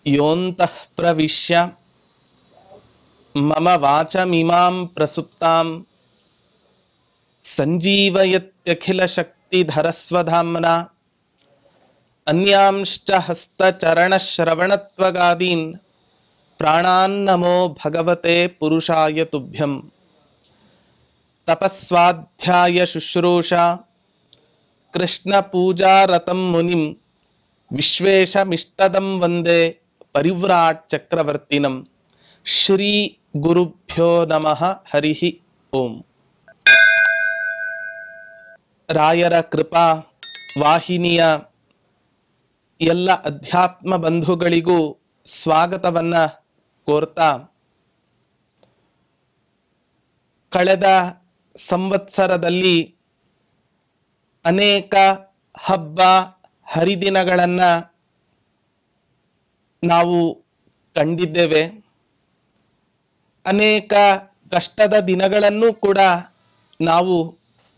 योऽन्तः प्रविश्य मम वाचमिमां प्रसुप्तां सञ्जीवयत्यखिलशक्तिधरस्वधाम्ना अन्यांश्च हस्तचरणश्रवणत्वगादीन् प्राणान्नमो भगवते पुरुषाय तुभ्यं। तपस्वाध्याय शुश्रूषा कृष्णपूजारतं मुनिं विश्वेशमिष्टदं वन्दे परिव्राट चक्रवर्तिनं। श्री गुरुभ्यो नमः। हरिः ओम। ರಾಯರ ಕೃಪಾ ವಾಹಿನಿಯ ಎಲ್ಲ ಅಧ್ಯಾತ್ಮ ಬಂಧುಗಳಿಗೂ ಸ್ವಾಗತವನ್ನ ಕೋರ್ತಾ, ಕಳೆದ ಸಂವತ್ಸರದಲ್ಲಿ ಅನೇಕ ಹಬ್ಬ ಹರಿದಿನಗಳನ್ನ ನಾವು ಕಂಡಿದ್ದೇವೆ. ಅನೇಕ ಕಷ್ಟದ ದಿನಗಳನ್ನು ಕೂಡ ನಾವು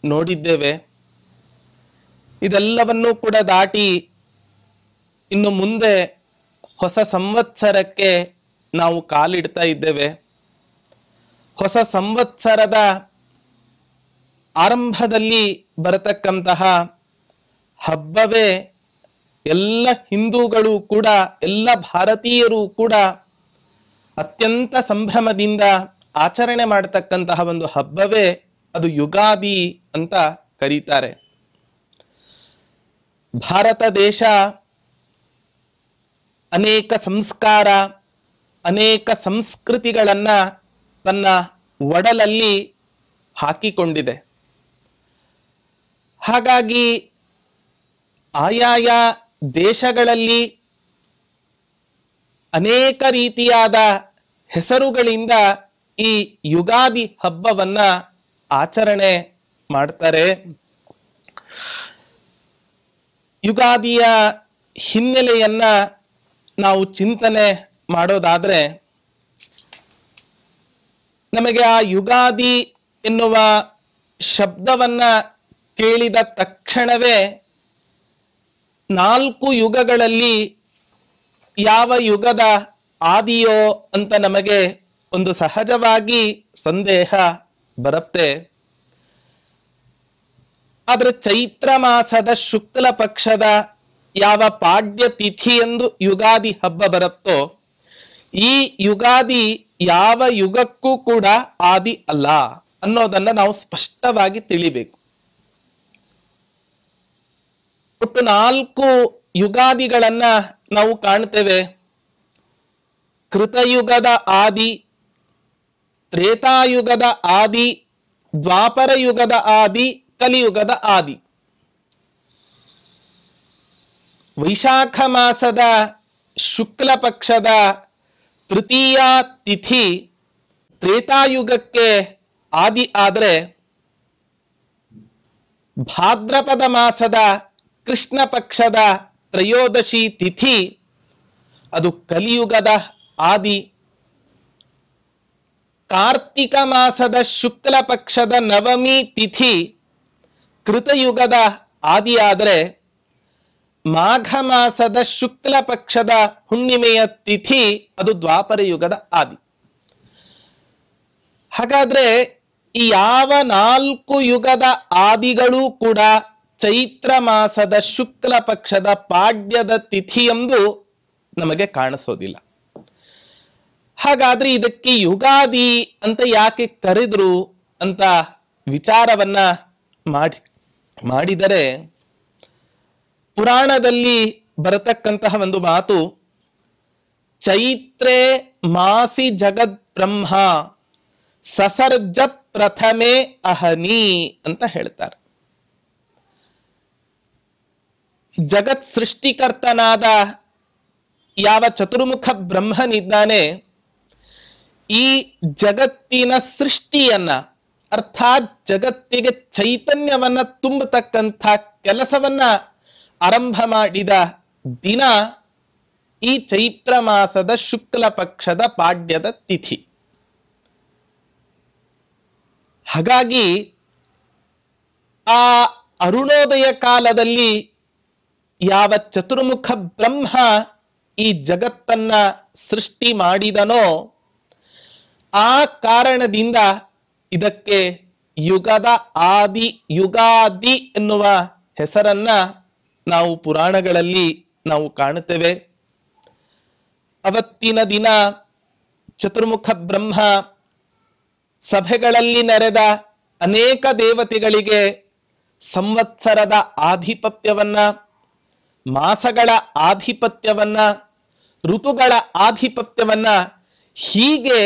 ನೋಡಿದ್ದೇವೆ. ಇದೆಲ್ಲವನ್ನೂ ಕೂಡ ದಾಟಿ ಇನ್ನು ಮುಂದೆ ಹೊಸ ಸಂವತ್ಸರಕ್ಕೆ ನಾವು ಕಾಲಿಡ್ತಾ ಇದ್ದೇವೆ. ಹೊಸ ಸಂವತ್ಸರದ ಆರಂಭದಲ್ಲಿ ಬರತಕ್ಕಂತಹ ಹಬ್ಬವೇ ಎಲ್ಲ ಹಿಂದೂಗಳು ಕೂಡ, ಎಲ್ಲ ಭಾರತೀಯರು ಕೂಡ ಅತ್ಯಂತ ಸಂಭ್ರಮದಿಂದ ಆಚರಣೆ ಮಾಡತಕ್ಕಂತಹ ಒಂದು ಹಬ್ಬವೇ ಅದು ಯುಗಾದಿ ಅಂತ ಕರೀತಾರೆ. ಭಾರತ ದೇಶ ಅನೇಕ ಸಂಸ್ಕಾರ, ಅನೇಕ ಸಂಸ್ಕೃತಿಗಳನ್ನ ತನ್ನ ಒಡಲಲ್ಲಿ ಹಾಕಿಕೊಂಡಿದೆ. ಹಾಗಾಗಿ ಆಯಾಯ ದೇಶಗಳಲ್ಲಿ ಅನೇಕ ರೀತಿಯಾದ ಹೆಸರುಗಳಿಂದ ಈ ಯುಗಾದಿ ಹಬ್ಬವನ್ನ ಆಚರಣೆ ಮಾಡ್ತಾರೆ. ಯುಗಾದಿಯ ಹಿನ್ನೆಲೆಯನ್ನ ನಾವು ಚಿಂತನೆ ಮಾಡೋದಾದ್ರೆ, ನಮಗೆ ಆ ಯುಗಾದಿ ಎನ್ನುವ ಶಬ್ದವನ್ನ ಕೇಳಿದ ತಕ್ಷಣವೇ 4 ಯುಗಗಳಲ್ಲಿ ಯಾವ ಯುಗದ ಆದಿಯೋ ಅಂತ ನಮಗೆ ಒಂದು ಸಹಜವಾಗಿ ಸಂದೇಹ ಬರುತ್ತೆ. ಆದರೆ ಚೈತ್ರ ಮಾಸದ ಶುಕ್ಲ ಪಕ್ಷದ ಯಾವ ಪಾಡ್ಯ ತಿಥಿಯೆಂದು ಯುಗಾದಿ ಹಬ್ಬ ಬರುತ್ತೋ, ಈ ಯುಗಾದಿ ಯಾವ ಯುಗಕ್ಕೂ ಕೂಡ ಆದಿ ಅಲ್ಲ ಅನ್ನೋದನ್ನ ನಾವು ಸ್ಪಷ್ಟವಾಗಿ ತಿಳಿಬೇಕು. ಒಟ್ಟು 4 ಯುಗಾದಿಗಳನ್ನ ನಾವು ಕಾಣ್ತೇವೆ. ಕೃತಯುಗದ ಆದಿ, ತ್ರೇತಾಯುಗದ ಆದಿ, ದ್ವಾಪರ ಯುಗದ ಆದಿ, ಕಲಿಯುಗದ ಆದಿ. ವೈಶಾಖ ಮಾಸದ ಶುಕ್ಲ ಪಕ್ಷದ ತೃತೀಯ ತಿಥಿ ತ್ರೇತಾಯುಗಕ್ಕೆ ಆದಿ ಆದರೆ, ಭಾದ್ರಪದ ಮಾಸದ ಕೃಷ್ಣ ಪಕ್ಷದ ತ್ರಯೋದಶಿ ತಿಥಿ ಅದು ಕಲಿಯುಗದ ಆದಿ. ಕಾರ್ತಿಕ ಮಾಸದ ಶುಕ್ಲ ಪಕ್ಷದ ನವಮಿ ತಿಥಿ ಕೃತಯುಗದ ಆದಿಯಾದರೆ, ಮಾಘ ಮಾಸದ ಶುಕ್ಲ ಪಕ್ಷದ ಹುಣ್ಣಿಮೆಯ ತಿಥಿ ಅದು ದ್ವಾಪರ ಯುಗದ ಆದಿ. ಹಾಗಾದ್ರೆ ಈ ಯಾವ 4 ಯುಗದ ಆದಿಗಳೂ ಕೂಡ ಚೈತ್ರ ಮಾಸದ ಶುಕ್ಲ ಪಕ್ಷದ ಪಾಡ್ಯದ ತಿಥಿಯೆಂದು ನಮಗೆ ಕಾಣಿಸೋದಿಲ್ಲ. ಹಾಗಾದ್ರೆ ಇದಕ್ಕೆ ಯುಗಾದಿ ಅಂತ ಯಾಕೆ ಕರೆದ್ರು ಅಂತ ವಿಚಾರವನ್ನ ಮಾಡಿದರೆ, ಪುರಾಣದಲ್ಲಿ ಬರತಕ್ಕಂತಹ ಒಂದು ಮಾತು, ಚೈತ್ರೇ ಮಾಸಿ ಜಗದ್ ಬ್ರಹ್ಮ ಸಸರ್ಜ ಪ್ರಥಮೆ ಅಹನಿ ಅಂತ ಹೇಳ್ತಾರೆ. ಜಗತ್ ಸೃಷ್ಟಿಕರ್ತನಾದ ಯಾವ ಚತುರ್ಮುಖ ಬ್ರಹ್ಮನಿದ್ದಾನೆ, ಈ ಜಗತ್ತಿನ ಸೃಷ್ಟಿಯನ್ನ ಅರ್ಥಾತ್ ಜಗತ್ತಿಗೆ ಚೈತನ್ಯವನ್ನ ತುಂಬತಕ್ಕಂಥ ಕೆಲಸವನ್ನ ಆರಂಭ ಮಾಡಿದ ದಿನ ಈ ಚೈತ್ರ ಮಾಸದ ಶುಕ್ಲ ಪಕ್ಷದ ಪಾಡ್ಯದ ತಿಥಿ. ಹಾಗಾಗಿ ಆ ಅರುಣೋದಯ ಕಾಲದಲ್ಲಿ ಯಾವ ಚತುರ್ಮುಖ ಬ್ರಹ್ಮ ಈ ಜಗತ್ತನ್ನ ಸೃಷ್ಟಿ ಮಾಡಿದನೋ ಆ ಕಾರಣದಿಂದ ಇದಕ್ಕೆ ಯುಗದ ಆದಿ ಯುಗಾದಿ ಎನ್ನುವ ಹೆಸರನ್ನ ನಾವು ಪುರಾಣಗಳಲ್ಲಿ ನಾವು ಕಾಣುತ್ತೇವೆ. ಅವತ್ತಿನ ದಿನ ಚತುರ್ಮುಖ ಬ್ರಹ್ಮ ಸಭೆಗಳಲ್ಲಿ ನೆರೆದ ಅನೇಕ ದೇವತೆಗಳಿಗೆ ಸಂವತ್ಸರದ ಆಧಿಪತ್ಯವನ್ನ, ಮಾಸಗಳ ಆಧಿಪತ್ಯವನ್ನ, ಋತುಗಳ ಆಧಿಪತ್ಯವನ್ನ ಹೀಗೆ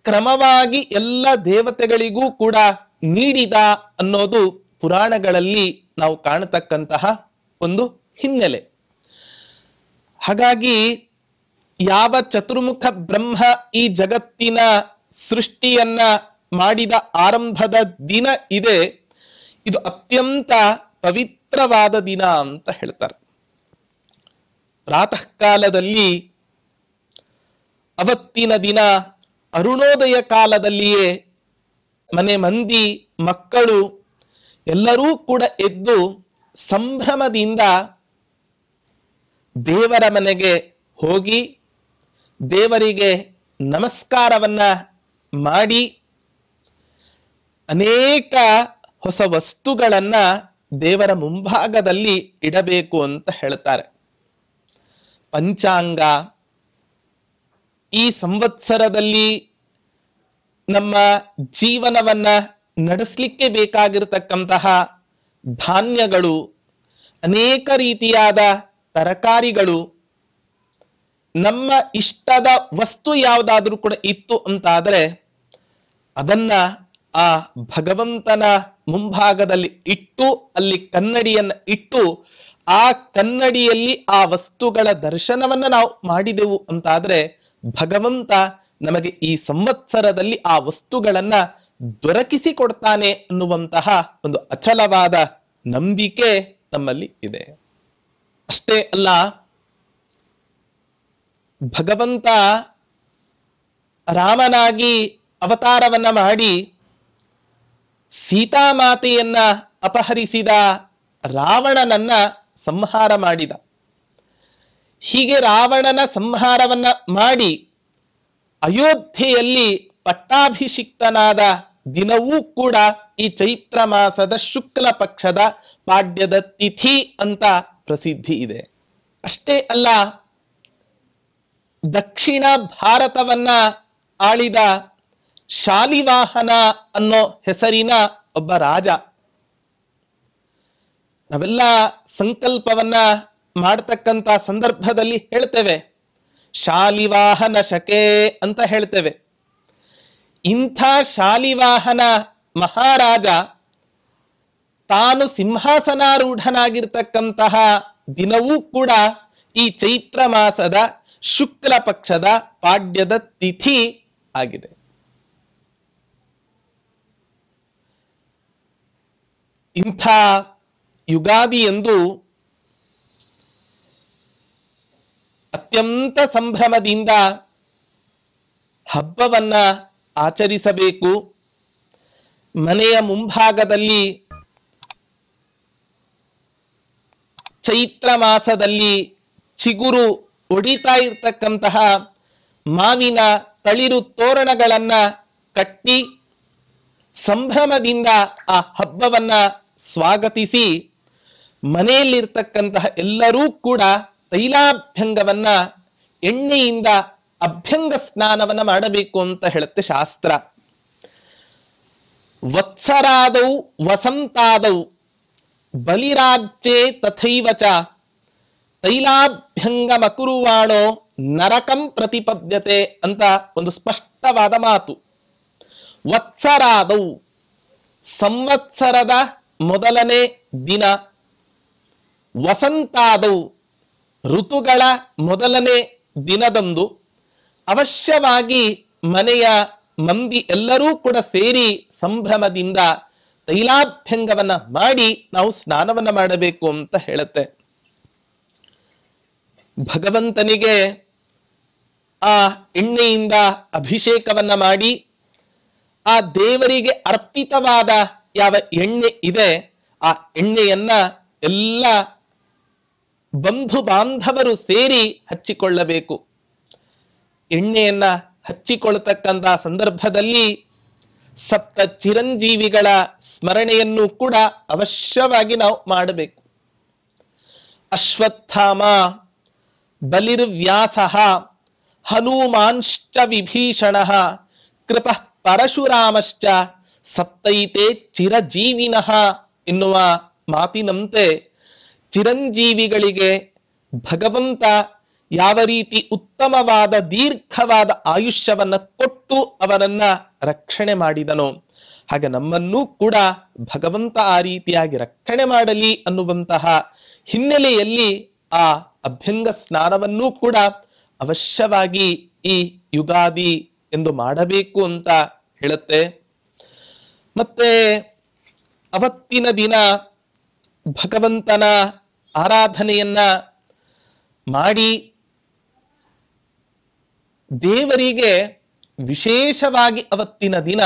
ಕ್ರಮವಾಗಿ ಎಲ್ಲ ದೇವತೆಗಳಿಗೂ ಕೂಡ ನೀಡಿದ ಅನ್ನೋದು ಪುರಾಣಗಳಲ್ಲಿ ನಾವು ಕಾಣತಕ್ಕಂತಹ ಒಂದು ಹಿನ್ನೆಲೆ. ಹಾಗಾಗಿ ಯಾವ ಚತುರ್ಮುಖ ಬ್ರಹ್ಮ ಈ ಜಗತ್ತಿನ ಸೃಷ್ಟಿಯನ್ನ ಮಾಡಿದ ಆರಂಭದ ದಿನ ಇದೆ, ಇದು ಅತ್ಯಂತ ಪವಿತ್ರವಾದ ದಿನ ಅಂತ ಹೇಳ್ತಾರೆ. ಪ್ರಾತಃ ಕಾಲದಲ್ಲಿ ಅವತ್ತಿನ ದಿನ ಅರುಣೋದಯ ಕಾಲದಲ್ಲಿಯೇ ಮನೆ ಮಂದಿ ಮಕ್ಕಳು ಎಲ್ಲರೂ ಕೂಡ ಎದ್ದು ಸಂಭ್ರಮದಿಂದ ದೇವರ ಮನೆಗೆ ಹೋಗಿ ದೇವರಿಗೆ ನಮಸ್ಕಾರವನ್ನ ಮಾಡಿ ಅನೇಕ ಹೊಸ ವಸ್ತುಗಳನ್ನ ದೇವರ ಮುಂಭಾಗದಲ್ಲಿ ಇಡಬೇಕು ಅಂತ ಹೇಳ್ತಾರೆ. ಪಂಚಾಂಗ, ಈ ಸಂವತ್ಸರದಲ್ಲಿ ನಮ್ಮ ಜೀವನವನ್ನ ನಡೆಸಲಿಕ್ಕೆ ಬೇಕಾಗಿರತಕ್ಕಂತಹ ಧಾನ್ಯಗಳು, ಅನೇಕ ರೀತಿಯಾದ ತರಕಾರಿಗಳು, ನಮ್ಮ ಇಷ್ಟದ ವಸ್ತು ಯಾವುದಾದ್ರೂ ಕೂಡ ಇತ್ತು ಅಂತಾದರೆ ಅದನ್ನ ಆ ಭಗವಂತನ ಮುಂಭಾಗದಲ್ಲಿ ಇಟ್ಟು, ಅಲ್ಲಿ ಕನ್ನಡಿಯನ್ನ ಇಟ್ಟು, ಆ ಕನ್ನಡಿಯಲ್ಲಿ ಆ ವಸ್ತುಗಳ ದರ್ಶನವನ್ನ ನಾವು ಮಾಡಿದೆವು ಅಂತಾದ್ರೆ ಭಗವಂತ ನಮಗೆ ಈ ಸಂವತ್ಸರದಲ್ಲಿ ಆ ವಸ್ತುಗಳನ್ನ ದೊರಕಿಸಿಕೊಡ್ತಾನೆ ಅನ್ನುವಂತಹ ಒಂದು ಅಚಲವಾದ ನಂಬಿಕೆ ನಮ್ಮಲ್ಲಿ ಇದೆ. ಅಷ್ಟೇ ಅಲ್ಲ, ಭಗವಂತ ರಾಮನಾಗಿ ಅವತಾರವನ್ನ ಮಾಡಿ ಸೀತಾಮಾತೆಯನ್ನ ಅಪಹರಿಸಿದ ರಾವಣನನ್ನ ಸಂಹಾರ ಮಾಡಿದ. ಹೀಗೆ ರಾವಣನ ಸಂಹಾರವನ್ನ ಮಾಡಿ ಅಯೋಧ್ಯೆಯಲ್ಲಿ ಪಟ್ಟಾಭಿಷಿಕ್ತನಾದ ದಿನವೂ ಕೂಡ ಈ ಚೈತ್ರ ಮಾಸದ ಶುಕ್ಲ ಪಕ್ಷದ ಪಾಡ್ಯದ ತಿಥಿ ಅಂತ ಪ್ರಸಿದ್ಧಿ ಇದೆ. ಅಷ್ಟೇ ಅಲ್ಲ, ದಕ್ಷಿಣ ಭಾರತವನ್ನ ಆಳಿದ ಶಾಲಿವಾಹನ ಅನ್ನೋ ಹೆಸರಿನ ಒಬ್ಬ ರಾಜ, ನಾವೆಲ್ಲ ಸಂಕಲ್ಪವನ್ನ ಮಾಡ್ತಕ್ಕಂಥ ಸಂದರ್ಭದಲ್ಲಿ ಹೇಳ್ತೇವೆ ಶಾಲಿವಾಹನ ಶಕೆ ಅಂತ ಹೇಳ್ತೇವೆ. ಇಂಥ ಶಾಲಿವಾಹನ ಮಹಾರಾಜ ತಾನು ಸಿಂಹಾಸನಾರೂಢನಾಗಿರ್ತಕ್ಕಂತಹ ದಿನವೂ ಕೂಡ ಈ ಚೈತ್ರ ಮಾಸದ ಶುಕ್ಲ ಪಕ್ಷದ ಪಾಡ್ಯದ ತಿಥಿ ಆಗಿದೆ. ಇಂಥ ಯುಗಾದಿ ಎಂದು ಅತ್ಯಂತ ಸಂಭ್ರಮದಿಂದ ಹಬ್ಬವನ್ನ ಆಚರಿಸಬೇಕು. ಮನೆಯ ಮುಂಭಾಗದಲ್ಲಿ ಚೈತ್ರ ಮಾಸದಲ್ಲಿ ಚಿಗುರು ಒಡಿತಾ ಇರ್ತಕ್ಕಂತಹ ಮಾವಿನ ತಳಿರು ತೋರಣಗಳನ್ನ ಕಟ್ಟಿ ಸಂಭ್ರಮದಿಂದ ಆ ಹಬ್ಬವನ್ನ ಸ್ವಾಗತಿಸಿ ಮನೆಯಲ್ಲಿರ್ತಕ್ಕಂತಹ ಎಲ್ಲರೂ ಕೂಡ ತೈಲಾಭ್ಯಂಗವನ್ನ, ಎಣ್ಣೆಯಿಂದ ಅಭ್ಯಂಗ ಸ್ನಾನವನ್ನ ಮಾಡಬೇಕು ಅಂತ ಹೇಳುತ್ತೆ ಶಾಸ್ತ್ರ. ವತ್ಸರಾದೌ ವಸಂತಾದೌ ಬಲಿರಾಜ್ಯೆ ತಥೈವಚ ತೈಲಾಭ್ಯಂಗ ಮಕುರುವಾಣೋ ನರಕಂ ಪ್ರತಿಪದ್ಯತೆ ಅಂತ ಒಂದು ಸ್ಪಷ್ಟವಾದ ಮಾತು. ವತ್ಸರಾದೌ ಸಂವತ್ಸರದ ಮೊದಲನೇ ದಿನ, ವಸಂತಾದೌ ಋತುಗಳ ಮೊದಲನೇ ದಿನದಂದು ಅವಶ್ಯವಾಗಿ ಮನೆಯ ಮಂದಿ ಎಲ್ಲರೂ ಕೂಡ ಸೇರಿ ಸಂಭ್ರಮದಿಂದ ತೈಲಾಭ್ಯಂಗವನ್ನ ಮಾಡಿ ನಾವು ಸ್ನಾನವನ್ನ ಮಾಡಬೇಕು ಅಂತ ಹೇಳುತ್ತೆ. ಭಗವಂತನಿಗೆ ಆ ಎಣ್ಣೆಯಿಂದ ಅಭಿಷೇಕವನ್ನ ಮಾಡಿ ಆ ದೇವರಿಗೆ ಅರ್ಪಿತವಾದ ಯಾವ ಎಣ್ಣೆ ಇದೆ ಆ ಎಣ್ಣೆಯನ್ನ ಎಲ್ಲ ಬಂಧು ಬಾಂಧವರು ಸೇರಿ ಹಚ್ಚಿಕೊಳ್ಳಬೇಕು. ಎಣ್ಣೆಯನ್ನ ಹಚ್ಚಿಕೊಳ್ಳತಕ್ಕಂಥ ಸಂದರ್ಭದಲ್ಲಿ ಸಪ್ತ ಚಿರಂಜೀವಿಗಳ ಸ್ಮರಣೆಯನ್ನು ಕೂಡ ಅವಶ್ಯವಾಗಿ ನಾವು ಮಾಡಬೇಕು. ಅಶ್ವತ್ಥಾಮ, ಬಲಿರ್ವ್ಯಾಸಃ, ಹನುಮಾನ್ಶ್ಚ ವಿಭೀಷಣಃ, ಕೃಪಃ ಪರಶುರಾಮಶ್ಚ ಸಪ್ತೈತೆ ಚಿರಜೀವಿನಃ ಎನ್ನುವ ಮಾತಿನಂತೆ ಚಿರಂಜೀವಿಗಳಿಗೆ ಭಗವಂತ ಯಾವ ರೀತಿ ಉತ್ತಮವಾದ ದೀರ್ಘವಾದ ಆಯುಷ್ಯವನ್ನ ಕೊಟ್ಟು ಅವರನ್ನ ರಕ್ಷಣೆ ಮಾಡಿದನೋ ಹಾಗೆ ನಮ್ಮನ್ನೂ ಕೂಡ ಭಗವಂತ ಆ ರೀತಿಯಾಗಿ ರಕ್ಷಣೆ ಮಾಡಲಿ ಅನ್ನುವಂತಹ ಹಿನ್ನೆಲೆಯಲ್ಲಿ ಆ ಅಭ್ಯಂಗ ಸ್ನಾನವನ್ನೂ ಕೂಡ ಅವಶ್ಯವಾಗಿ ಈ ಯುಗಾದಿ ಎಂದು ಮಾಡಬೇಕು ಅಂತ ಹೇಳುತ್ತೆ. ಮತ್ತೆ ಅವತ್ತಿನ ದಿನ ಭಗವಂತನ ಆರಾಧನೆಯನ್ನ ಮಾಡಿ ದೇವರಿಗೆ ವಿಶೇಷವಾಗಿ ಅವತ್ತಿನ ದಿನ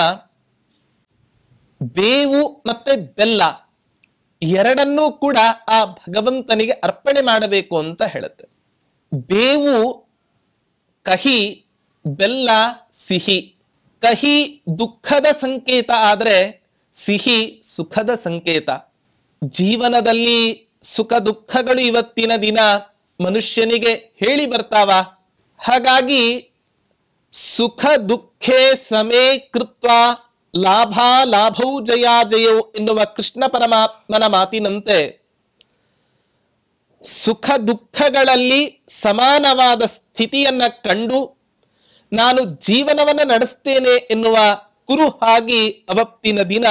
ಬೇವು ಮತ್ತೆ ಬೆಲ್ಲ ಎರಡನ್ನೂ ಕೂಡ ಆ ಭಗವಂತನಿಗೆ ಅರ್ಪಣೆ ಮಾಡಬೇಕು ಅಂತ ಹೇಳುತ್ತೆ. ಬೇವು ಕಹಿ, ಬೆಲ್ಲ ಸಿಹಿ. ಕಹಿ ದುಃಖದ ಸಂಕೇತ ಆದ್ರೆ ಸಿಹಿ ಸುಖದ ಸಂಕೇತ. ಜೀವನದಲ್ಲಿ ಸುಖ ದುಃಖಗಳು ಇವತ್ತಿನ ದಿನ ಮನುಷ್ಯನಿಗೆ ಹೇಳಿ ಬರ್ತಾವ. ಹಾಗಾಗಿ ಸುಖ ದುಃಖೇ ಸಮೇ ಕೃತ್ವ ಲಾಭ ಲಾಭೌ ಜಯಾ ಜಯೌ ಎನ್ನುವ ಕೃಷ್ಣ ಪರಮಾತ್ಮನ ಮಾತಿನಂತೆ ಸುಖ ದುಃಖಗಳಲ್ಲಿ ಸಮಾನವಾದ ಸ್ಥಿತಿಯನ್ನ ಕಂಡು ನಾನು ಜೀವನವನ್ನ ನಡೆಸ್ತೇನೆ ಎನ್ನುವ ಕುರುಹಾಗಿ ಅವತ್ತಿನ ದಿನ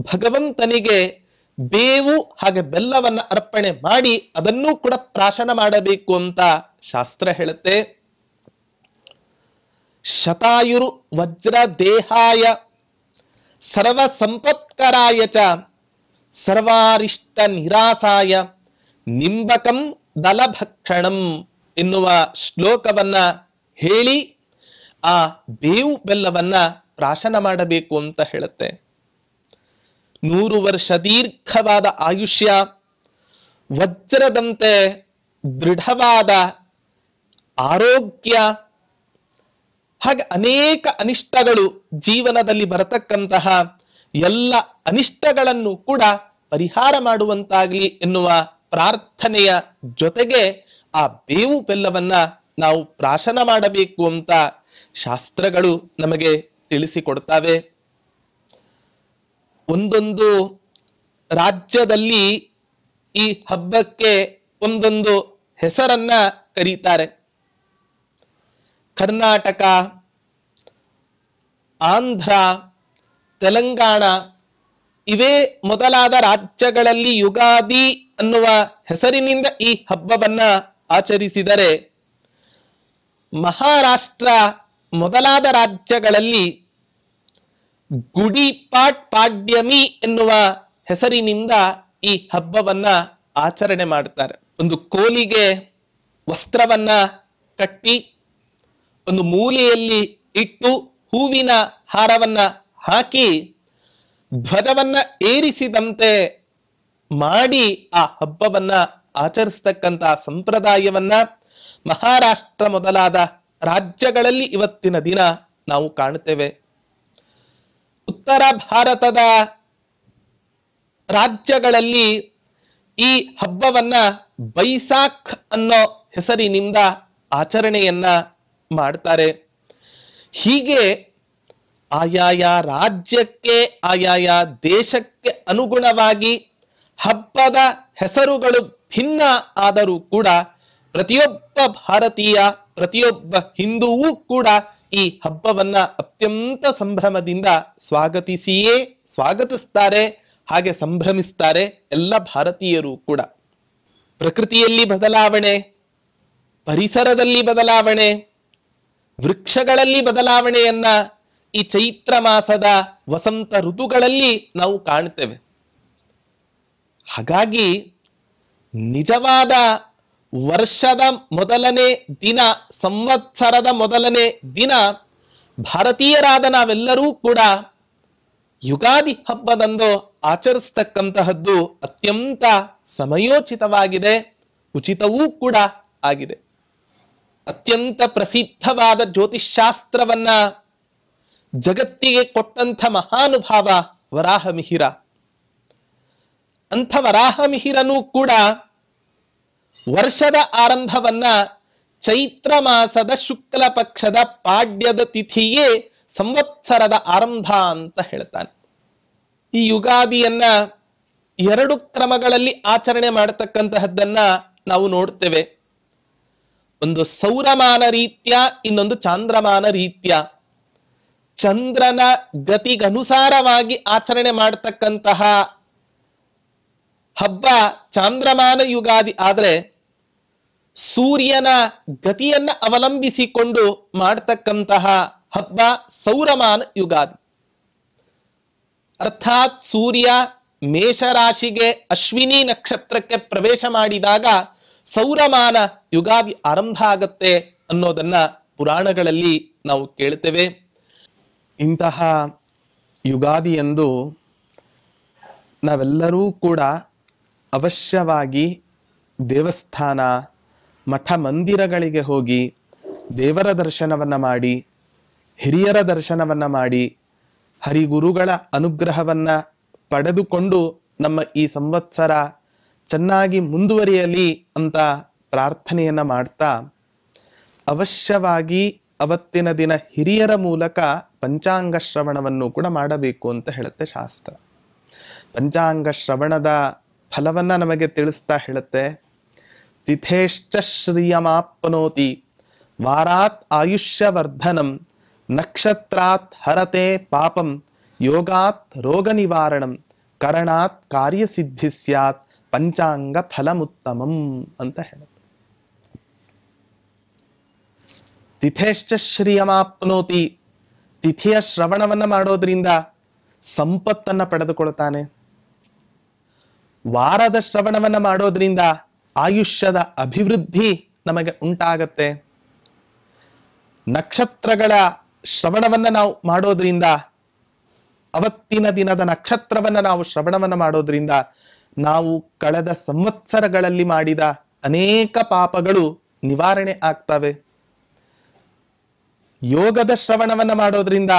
ಭಗವಂತನಿಗೆ ಬೇವು ಹಾಗೆ ಬೆಲ್ಲವನ್ನ ಅರ್ಪಣೆ ಮಾಡಿ ಅದನ್ನೂ ಕೂಡ ಪ್ರಾಶನ ಮಾಡಬೇಕು ಅಂತ ಶಾಸ್ತ್ರ ಹೇಳುತ್ತೆ. ಶತಾಯುರು ವಜ್ರ ದೇಹಾಯ ಸರ್ವ ಸಂಪತ್ಕರಾಯ ಚ ಸರ್ವಾರಿಷ್ಟ ನಿರಾಸಾಯ ನಿಂಬಕಂ ದಲಭಕ್ಷಣಂ ಎನ್ನುವ ಶ್ಲೋಕವನ್ನ ಹೇಳಿ ಆ ಬೇವು ಬೆಲ್ಲವನ್ನ ಪ್ರಾಶನ ಮಾಡಬೇಕು ಅಂತ ಹೇಳುತ್ತೆ. 100 ವರ್ಷ ದೀರ್ಘವಾದ ಆಯುಷ್ಯ, ವಜ್ರದಂತೆ ದೃಢವಾದ ಆರೋಗ್ಯ, ಹಾಗೆ ಅನೇಕ ಅನಿಷ್ಟಗಳು ಜೀವನದಲ್ಲಿ ಬರತಕ್ಕಂತಹ ಎಲ್ಲ ಅನಿಷ್ಟಗಳನ್ನು ಕೂಡ ಪರಿಹಾರ ಮಾಡುವಂತಾಗಲಿ ಎನ್ನುವ ಪ್ರಾರ್ಥನೆಯ ಜೊತೆಗೆ ಆ ಬೇವು ಬೆಲ್ಲವನ್ನ ನಾವು ಪ್ರಾಶನ ಮಾಡಬೇಕು ಅಂತ ಶಾಸ್ತ್ರಗಳು ನಮಗೆ ತಿಳಿಸಿಕೊಡ್ತಾವೆ. ಒಂದೊಂದು ರಾಜ್ಯದಲ್ಲಿ ಈ ಹಬ್ಬಕ್ಕೆ ಒಂದೊಂದು ಹೆಸರನ್ನ ಕರೀತಾರೆ. ಕರ್ನಾಟಕ, ಆಂಧ್ರ, ತೆಲಂಗಾಣ ಇವೇ ಮೊದಲಾದ ರಾಜ್ಯಗಳಲ್ಲಿ ಯುಗಾದಿ ಅನ್ನುವ ಹೆಸರಿನಿಂದ ಈ ಹಬ್ಬವನ್ನ ಆಚರಿಸಿದರೆ, ಮಹಾರಾಷ್ಟ್ರ ಮೊದಲಾದ ರಾಜ್ಯಗಳಲ್ಲಿ ಗುಡಿ ಪಾಡ್ಯಮಿ ಎನ್ನುವ ಹೆಸರಿನಿಂದ ಈ ಹಬ್ಬವನ್ನ ಆಚರಣೆ ಮಾಡ್ತಾರೆ. ಒಂದು ಕೋಲಿಗೆ ವಸ್ತ್ರವನ್ನ ಕಟ್ಟಿ ಒಂದು ಮೂಲೆಯಲ್ಲಿ ಇಟ್ಟು ಹೂವಿನ ಹಾರವನ್ನ ಹಾಕಿ ಧ್ವಜವನ್ನ ಏರಿಸಿದಂತೆ ಮಾಡಿ ಆ ಹಬ್ಬವನ್ನ ಆಚರಿಸ್ತಕ್ಕಂಥ ಸಂಪ್ರದಾಯವನ್ನ ಮಹಾರಾಷ್ಟ್ರ ಮೊದಲಾದ ರಾಜ್ಯಗಳಲ್ಲಿ ಇವತ್ತಿನ ದಿನ ನಾವು ಕಾಣುತ್ತೇವೆ. ಉತ್ತರ ಭಾರತದ ರಾಜ್ಯಗಳಲ್ಲಿ ಈ ಹಬ್ಬವನ್ನ ಬೈಸಾಖ್ ಅನ್ನೋ ಹೆಸರಿನಿಂದ ಆಚರಣೆಯನ್ನ ಮಾಡ್ತಾರೆ. ಹೀಗೆ ಆಯಾಯ ರಾಜ್ಯಕ್ಕೆ ಆಯಾಯ ದೇಶಕ್ಕೆ ಅನುಗುಣವಾಗಿ ಹಬ್ಬದ ಹೆಸರುಗಳು ಭಿನ್ನ ಆದರೂ ಕೂಡ ಪ್ರತಿಯೊಬ್ಬ ಭಾರತೀಯ, ಪ್ರತಿಯೊಬ್ಬ ಹಿಂದೂವೂ ಕೂಡ ಈ ಹಬ್ಬವನ್ನ ಅತ್ಯಂತ ಸಂಭ್ರಮದಿಂದ ಸ್ವಾಗತಿಸ್ತಾರೆ, ಹಾಗೆ ಸಂಭ್ರಮಿಸ್ತಾರೆ ಎಲ್ಲ ಭಾರತೀಯರು ಕೂಡ. ಪ್ರಕೃತಿಯಲ್ಲಿ ಬದಲಾವಣೆ, ಪರಿಸರದಲ್ಲಿ ಬದಲಾವಣೆ, ವೃಕ್ಷಗಳಲ್ಲಿ ಬದಲಾವಣೆಯನ್ನ ಈ ಚೈತ್ರ ಮಾಸದ ವಸಂತ ಋತುಗಳಲ್ಲಿ ನಾವು ಕಾಣ್ತೇವೆ. ಹಾಗಾಗಿ ನಿಜವಾದ ವರ್ಷದ ಮೊದಲನೇ ದಿನ, ಸಂವತ್ಸರದ ಮೊದಲನೇ ದಿನ ಭಾರತೀಯರಾದ ನಾವೆಲ್ಲರೂ ಕೂಡ ಯುಗಾದಿ ಹಬ್ಬದಂದು ಆಚರಿಸ್ತಕ್ಕಂತಹದ್ದು ಅತ್ಯಂತ ಸಮಯೋಚಿತವಾಗಿದೆ, ಉಚಿತವೂ ಕೂಡ ಆಗಿದೆ. ಅತ್ಯಂತ ಪ್ರಸಿದ್ಧವಾದ ಜ್ಯೋತಿಷ್ಶಾಸ್ತ್ರವನ್ನ ಜಗತ್ತಿಗೆ ಕೊಟ್ಟಂಥ ಮಹಾನುಭಾವ ವರಾಹಮಿಹಿರ. ಅಂಥ ವರಾಹಮಿಹಿರನೂ ಕೂಡ ವರ್ಷದ ಆರಂಭವನ್ನ ಚೈತ್ರ ಮಾಸದ ಶುಕ್ಲ ಪಕ್ಷದ ಪಾಡ್ಯದ ತಿಥಿಯೇ ಸಂವತ್ಸರದ ಆರಂಭ ಅಂತ ಹೇಳ್ತಾನೆ. ಈ ಯುಗಾದಿಯನ್ನ ಎರಡು ಕ್ರಮಗಳಲ್ಲಿ ಆಚರಣೆ ಮಾಡತಕ್ಕಂತಹದ್ದನ್ನ ನಾವು ನೋಡ್ತೇವೆ. ಒಂದು ಸೌರಮಾನ ರೀತ್ಯ, ಇನ್ನೊಂದು ಚಾಂದ್ರಮಾನ ರೀತ್ಯ. ಚಂದ್ರನ ಗತಿಗನುಸಾರವಾಗಿ ಆಚರಣೆ ಮಾಡತಕ್ಕಂತಹ ಹಬ್ಬ ಚಾಂದ್ರಮಾನ ಯುಗಾದಿ ಆದ್ರೆ, ಸೂರ್ಯನ ಗತಿಯನ್ನ ಅವಲಂಬಿಸಿಕೊಂಡು ಮಾಡತಕ್ಕಂತಹ ಹಬ್ಬ ಸೌರಮಾನ ಯುಗಾದಿ. ಅರ್ಥಾತ್ ಸೂರ್ಯ ಮೇಷರಾಶಿಗೆ ಅಶ್ವಿನಿ ನಕ್ಷತ್ರಕ್ಕೆ ಪ್ರವೇಶ ಮಾಡಿದಾಗ ಸೌರಮಾನ ಯುಗಾದಿ ಆರಂಭ ಆಗತ್ತೆ ಅನ್ನೋದನ್ನ ಪುರಾಣಗಳಲ್ಲಿ ನಾವು ಕೇಳ್ತೇವೆ. ಇಂತಹ ಯುಗಾದಿಯಂದು ನಾವೆಲ್ಲರೂ ಕೂಡ ಅವಶ್ಯವಾಗಿ ದೇವಸ್ಥಾನ, ಮಠ ಮಂದಿರಗಳಿಗೆ ಹೋಗಿ ದೇವರ ದರ್ಶನವನ್ನ ಮಾಡಿ, ಹಿರಿಯರ ದರ್ಶನವನ್ನ ಮಾಡಿ, ಹರಿಗುರುಗಳ ಅನುಗ್ರಹವನ್ನ ಪಡೆದುಕೊಂಡು ನಮ್ಮ ಈ ಸಂವತ್ಸರ ಚೆನ್ನಾಗಿ ಮುಂದುವರಿಯಲಿ ಅಂತ ಪ್ರಾರ್ಥನೆಯನ್ನ ಮಾಡ್ತಾ, ಅವಶ್ಯವಾಗಿ ಅವತ್ತಿನ ದಿನ ಹಿರಿಯರ ಮೂಲಕ ಪಂಚಾಂಗ ಶ್ರವಣವನ್ನು ಕೂಡ ಮಾಡಬೇಕು ಅಂತ ಹೇಳುತ್ತೆ ಶಾಸ್ತ್ರ. ಪಂಚಾಂಗ ಶ್ರವಣದ ಫಲವನ್ನ ನಮಗೆ ತಿಳಿಸ್ತಾ ಹೇಳುತ್ತೆ. ತಿಥೇಶ್ಚ ಶ್ರಿಯಮಾಪ್ನೋತಿ ವಾರಾತ್ ಆಯುಷ್ಯವರ್ಧನಂ ನಕ್ಷತ್ರಾತ್ ಹರತೆ ಪಾಪಂ ಯೋಗಾತ್ ರೋಗ ನಿವಾರಣಂ ಕರಣಾತ್ ಕಾರ್ಯಸಿದ್ಧಿ ಸ್ಯಾತ್ ಪಂಚಾಂಗ ಫಲಮುತ್ತಮಂ ಅಂತ ಹೇಳುತ್ತೆ. ತಿಥೇಶ್ಚ ಶ್ರಿಯಮಾಪ್ನೋತಿ, ತಿಥಿಯ ಶ್ರವಣವನ್ನ ಮಾಡೋದ್ರಿಂದ ಸಂಪತ್ತನ್ನ ಪಡೆದುಕೊಳ್ತಾನೆ. ವಾರದ ಶ್ರವಣವನ್ನ ಮಾಡೋದ್ರಿಂದ ಆಯುಷ್ಯದ ಅಭಿವೃದ್ಧಿ ನಮಗೆ ಉಂಟಾಗತ್ತೆ. ನಕ್ಷತ್ರಗಳ ಶ್ರವಣವನ್ನ ನಾವು ಮಾಡೋದ್ರಿಂದ, ಅವತ್ತಿನ ದಿನದ ನಕ್ಷತ್ರವನ್ನ ನಾವು ಶ್ರವಣವನ್ನ ಮಾಡೋದ್ರಿಂದ ನಾವು ಕಳೆದ ಸಂವತ್ಸರಗಳಲ್ಲಿ ಮಾಡಿದ ಅನೇಕ ಪಾಪಗಳು ನಿವಾರಣೆ ಆಗ್ತವೆ. ಯೋಗದ ಶ್ರವಣವನ್ನ ಮಾಡೋದ್ರಿಂದ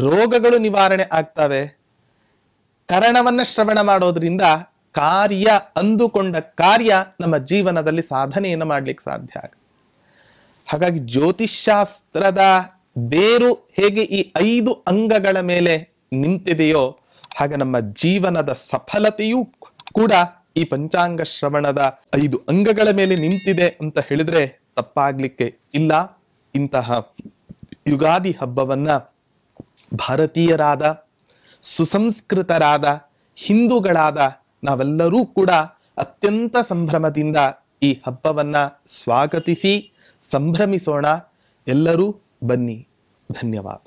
ರೋಗಗಳು ನಿವಾರಣೆ ಆಗ್ತವೆ. ಕರಣವನ್ನ ಶ್ರವಣ ಮಾಡೋದ್ರಿಂದ ಅಂದುಕೊಂಡ ಕಾರ್ಯ ನಮ್ಮ ಜೀವನದಲ್ಲಿ ಸಾಧನೆಯನ್ನು ಮಾಡ್ಲಿಕ್ಕೆ ಸಾಧ್ಯ ಆಗ. ಹಾಗಾಗಿ ಜ್ಯೋತಿಷ್ಶಾಸ್ತ್ರದ ಬೇರು ಹೇಗೆ ಈ 5 ಅಂಗಗಳ ಮೇಲೆ ನಿಂತಿದೆಯೋ, ಹಾಗೆ ನಮ್ಮ ಜೀವನದ ಸಫಲತೆಯೂ ಕೂಡ ಈ ಪಂಚಾಂಗ ಶ್ರವಣದ 5 ಅಂಗಗಳ ಮೇಲೆ ನಿಂತಿದೆ ಅಂತ ಹೇಳಿದ್ರೆ ತಪ್ಪಾಗ್ಲಿಕ್ಕೆ ಇಲ್ಲ. ಇಂತಹ ಯುಗಾದಿ ಹಬ್ಬವನ್ನ ಭಾರತೀಯರಾದ, ಸುಸಂಸ್ಕೃತರಾದ, ಹಿಂದೂಗಳಾದ ನಾವೆಲ್ಲರೂ ಕೂಡ ಅತ್ಯಂತ ಸಂಭ್ರಮದಿಂದ ಈ ಹಬ್ಬವನ್ನ ಸ್ವಾಗತಿಸಿ ಸಂಭ್ರಮಿಸೋಣ. ಎಲ್ಲರೂ ಬನ್ನಿ. ಧನ್ಯವಾದ.